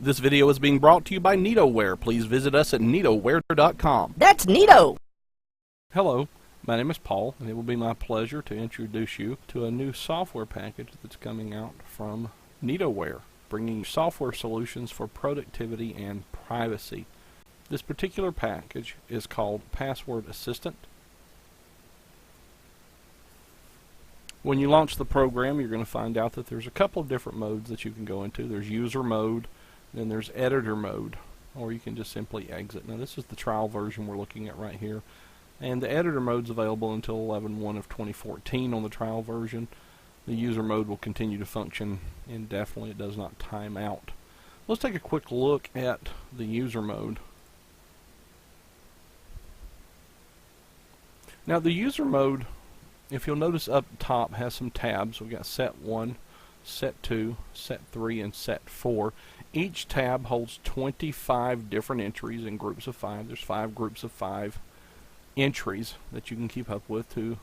This video is being brought to you by NeatoWare. Please visit us at neatoware.com. That's neato! Hello, my name is Paul, and it will be my pleasure to introduce you to a new software package that's coming out from NeatoWare, bringing software solutions for productivity and privacy. This particular package is called Password Assistant. When you launch the program, you're going to find out that there's a couple of different modes that you can go into. There's user mode, then there's editor mode, or you can just simply exit. Now this is the trial version we're looking at right here, and the editor mode's available until 11/1 of 2014 on the trial version. The user mode will continue to function indefinitely. It does not time out. Let's take a quick look at the user mode. Now the user mode, if you'll notice up top, has some tabs. We've got set 1, set 2, set 3, and set 4. Each tab holds 25 different entries in groups of 5. There's 5 groups of 5 entries that you can keep up with to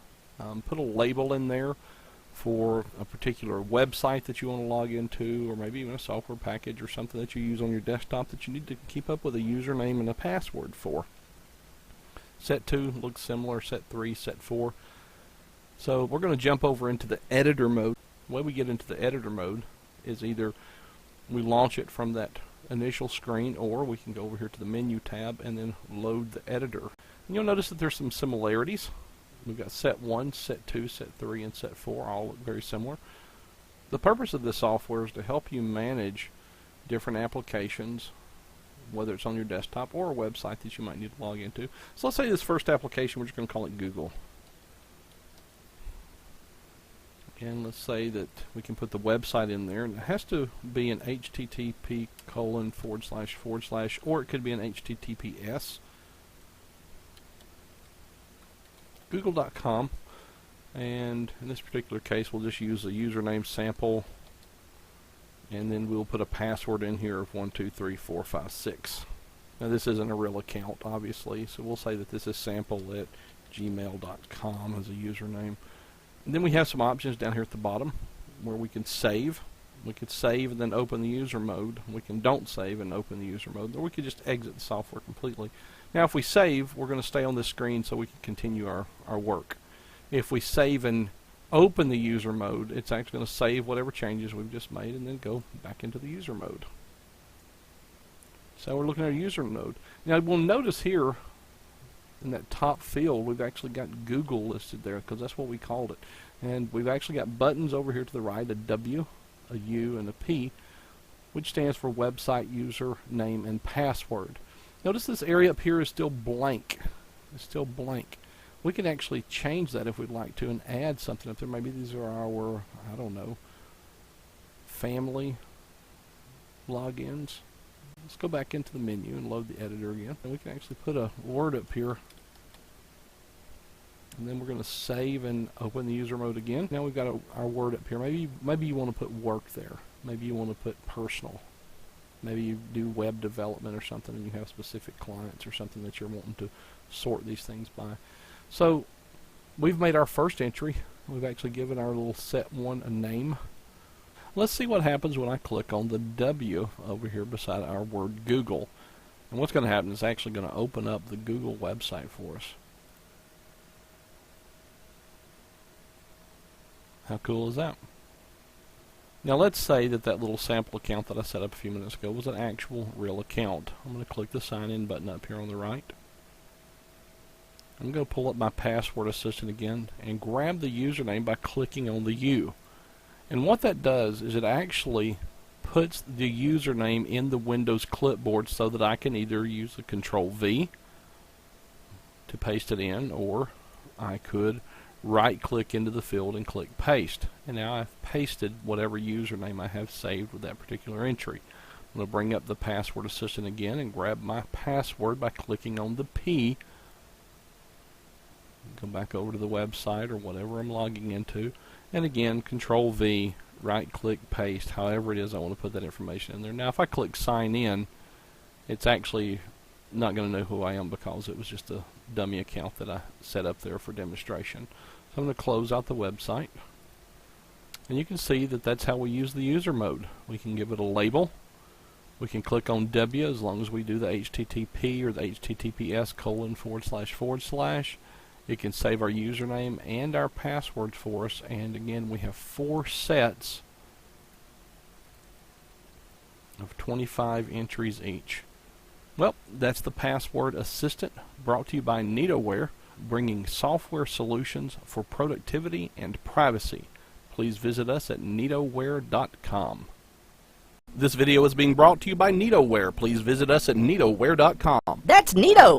put a label in there for a particular website that you want to log into, or maybe even a software package or something that you use on your desktop that you need to keep up with a username and a password for. Set 2 looks similar, set 3, set 4. So we're going to jump over into the editor mode. The way we get into the editor mode is either we launch it from that initial screen, or we can go over here to the menu tab and then load the editor. And you'll notice that there's some similarities. We've got set 1, set 2, set 3, and set 4 all look very similar. The purpose of this software is to help you manage different applications, whether it's on your desktop or a website that you might need to log into. So let's say this first application, we're just going to call it Google. And let's say that we can put the website in there, and it has to be an http:// or it could be an https. Google.com, and in this particular case we'll just use a username sample, and then we'll put a password in here of 1234556. Now this isn't a real account, obviously, so we'll say that this is sample@gmail.com as a username. And then we have some options down here at the bottom where we can save. We could save and then open the user mode. We can don't save and open the user mode, or we could just exit the software completely. Now if we save, we're going to stay on this screen so we can continue our work. If we save and open the user mode, it's actually going to save whatever changes we've just made and then go back into the user mode. So we're looking at our user mode. Now we'll notice here in that top field we've actually got Google listed there, because that's what we called it. And we've actually got buttons over here to the right, a W, a U, and a P, which stands for website, user, name, and password. Notice this area up here is still blank. It's still blank. We can actually change that if we'd like to and add something up there. Maybe these are our, I don't know, family logins. Let's go back into the menu and load the editor again. And we can actually put a word up here. And then we're going to save and open the user mode again. Now we've got our word up here. Maybe you want to put work there. Maybe you want to put personal. Maybe you do web development or something and you have specific clients or something that you're wanting to sort these things by. So we've made our first entry. We've actually given our little set 1 a name. Let's see what happens when I click on the W over here beside our word Google. And what's going to happen is it's actually going to open up the Google website for us. How cool is that? Now let's say that that little sample account that I set up a few minutes ago was an actual real account. I'm going to click the sign in button up here on the right. I'm going to pull up my password assistant again and grab the username by clicking on the U. And what that does is it actually puts the username in the Windows clipboard so that I can either use the Control V to paste it in, or I could right click into the field and click paste. And now I've pasted whatever username I have saved with that particular entry. I'm going to bring up the password assistant again and grab my password by clicking on the P. Go back over to the website or whatever I'm logging into, and again Control V, right click, paste, however it is I want to put that information in there. Now if I click sign in, it's actually not going to know who I am because it was just a dummy account that I set up there for demonstration. So I'm going to close out the website, and you can see that that's how we use the user mode. We can give it a label, We can click on W as long as we do the HTTP or the HTTPS://. It can save our username and our password for us, and again we have 4 sets of 25 entries each. Well, that's the Password Assistant, brought to you by NitoWare, bringing software solutions for productivity and privacy. Please visit us at nitoware.com. This video is being brought to you by NitoWare. Please visit us at nitoware.com. That's neato!